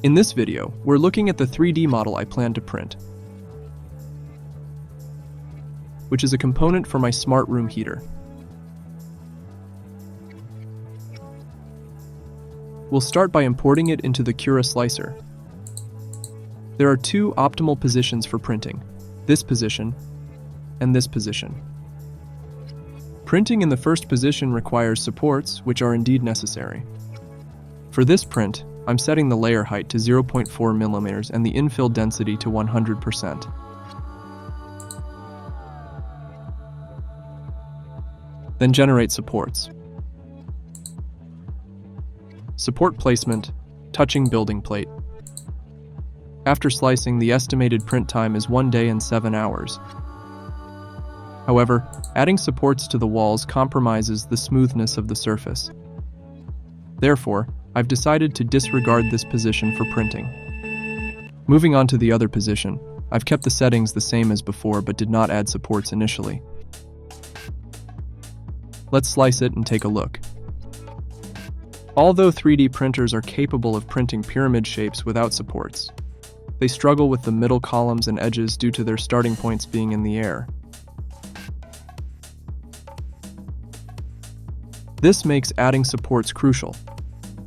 In this video, we're looking at the 3D model I plan to print, which is a component for my smart room heater. We'll start by importing it into the Cura slicer. There are two optimal positions for printing, this position and this position. Printing in the first position requires supports, which are indeed necessary. For this print, I'm setting the layer height to 0.4 mm and the infill density to 100%. Then generate supports. Support placement, touching building plate. After slicing, the estimated print time is 1 day and 7 hours. However, adding supports to the walls compromises the smoothness of the surface. Therefore, I've decided to disregard this position for printing. Moving on to the other position, I've kept the settings the same as before but did not add supports initially. Let's slice it and take a look. Although 3D printers are capable of printing pyramid shapes without supports, they struggle with the middle columns and edges due to their starting points being in the air. This makes adding supports crucial.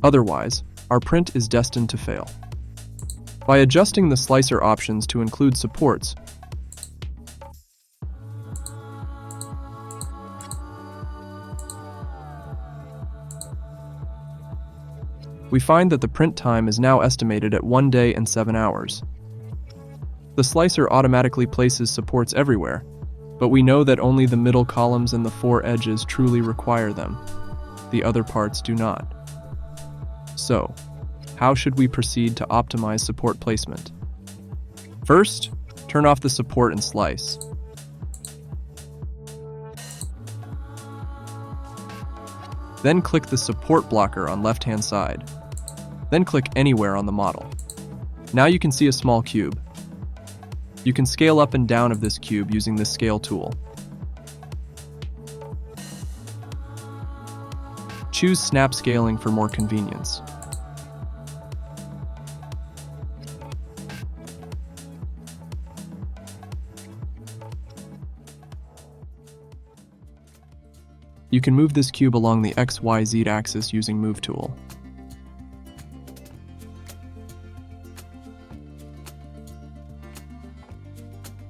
Otherwise, our print is destined to fail. By adjusting the slicer options to include supports, we find that the print time is now estimated at 1 day and 7 hours. The slicer automatically places supports everywhere, but we know that only the middle columns and the 4 edges truly require them. The other parts do not. So, how should we proceed to optimize support placement? First, turn off the support and slice. Then click the support blocker on left-hand side. Then click anywhere on the model. Now you can see a small cube. You can scale up and down of this cube using the scale tool. Choose snap scaling for more convenience. You can move this cube along the XYZ axis using Move tool.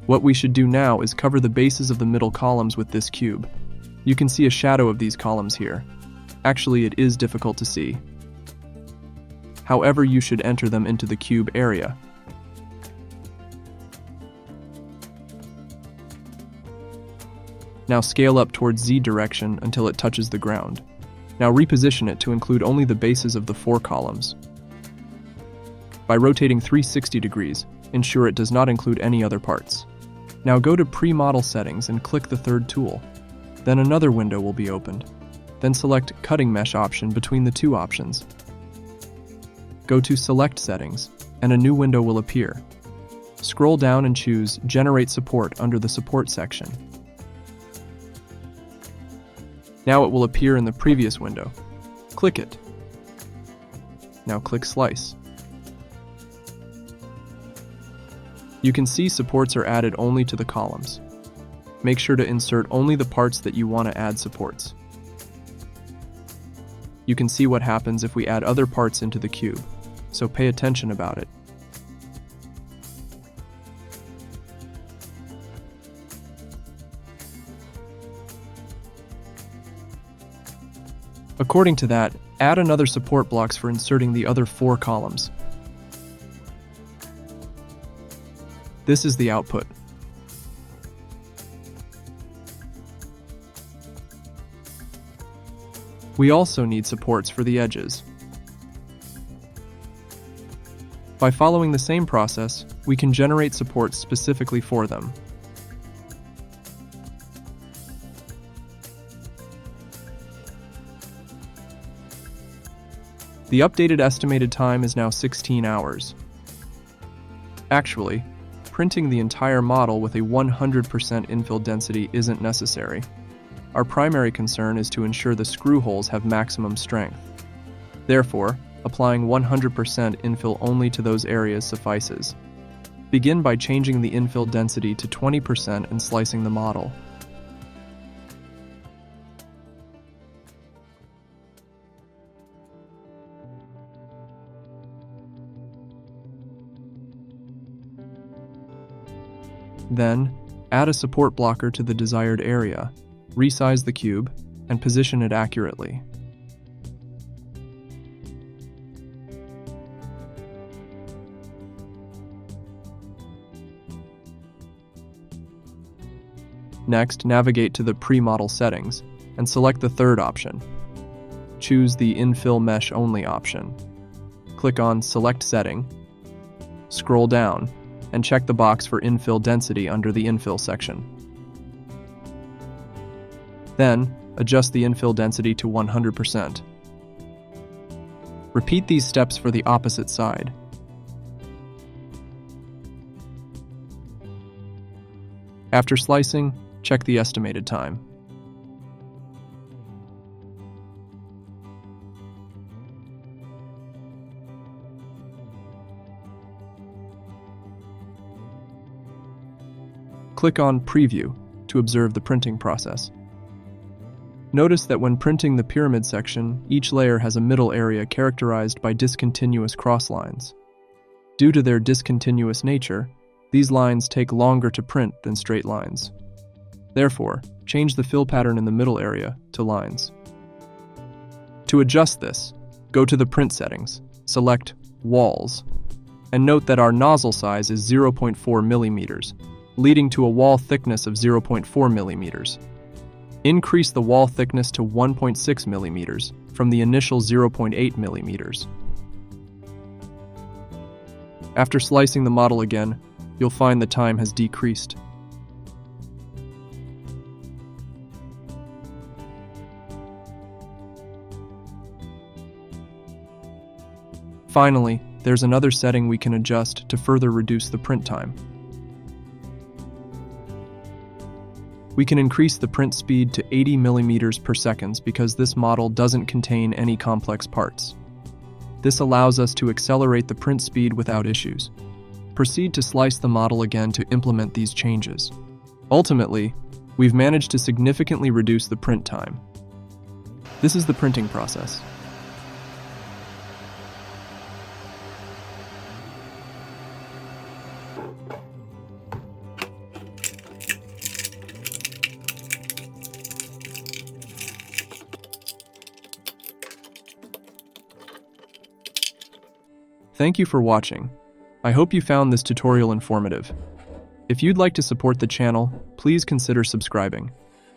What we should do now is cover the bases of the middle columns with this cube. You can see a shadow of these columns here. Actually, it is difficult to see. However, you should enter them into the cube area. Now scale up towards Z direction until it touches the ground. Now reposition it to include only the bases of the 4 columns. By rotating 360 degrees, ensure it does not include any other parts. Now go to Pre-Model Settings and click the third tool. Then another window will be opened. Then select Cutting Mesh option between the 2 options. Go to Select Settings, and a new window will appear. Scroll down and choose Generate Support under the Support section. Now it will appear in the previous window. Click it. Now click Slice. You can see supports are added only to the columns. Make sure to insert only the parts that you want to add supports. You can see what happens if we add other parts into the cube, so pay attention about it. According to that, add another support blocks for inserting the other 4 columns. This is the output. We also need supports for the edges. By following the same process, we can generate supports specifically for them. The updated estimated time is now 16 hours. Actually, printing the entire model with a 100% infill density isn't necessary. Our primary concern is to ensure the screw holes have maximum strength. Therefore, applying 100% infill only to those areas suffices. Begin by changing the infill density to 20% and slicing the model. Then, add a support blocker to the desired area, resize the cube, and position it accurately. Next, navigate to the pre-model settings and select the third option. Choose the Infill Mesh Only option. Click on Select Setting, scroll down, and check the box for infill density under the Infill section. Then, adjust the infill density to 100%. Repeat these steps for the opposite side. After slicing, check the estimated time. Click on Preview to observe the printing process. Notice that when printing the pyramid section, each layer has a middle area characterized by discontinuous crosslines. Due to their discontinuous nature, these lines take longer to print than straight lines. Therefore, change the fill pattern in the middle area to lines. To adjust this, go to the print settings, select Walls, and note that our nozzle size is 0.4 millimeters, leading to a wall thickness of 0.4 millimeters. Increase the wall thickness to 1.6 millimeters from the initial 0.8 millimeters. After slicing the model again, you'll find the time has decreased. Finally, there's another setting we can adjust to further reduce the print time. We can increase the print speed to 80 millimeters per second because this model doesn't contain any complex parts. This allows us to accelerate the print speed without issues. Proceed to slice the model again to implement these changes. Ultimately, we've managed to significantly reduce the print time. This is the printing process. Thank you for watching. I hope you found this tutorial informative. If you'd like to support the channel, please consider subscribing.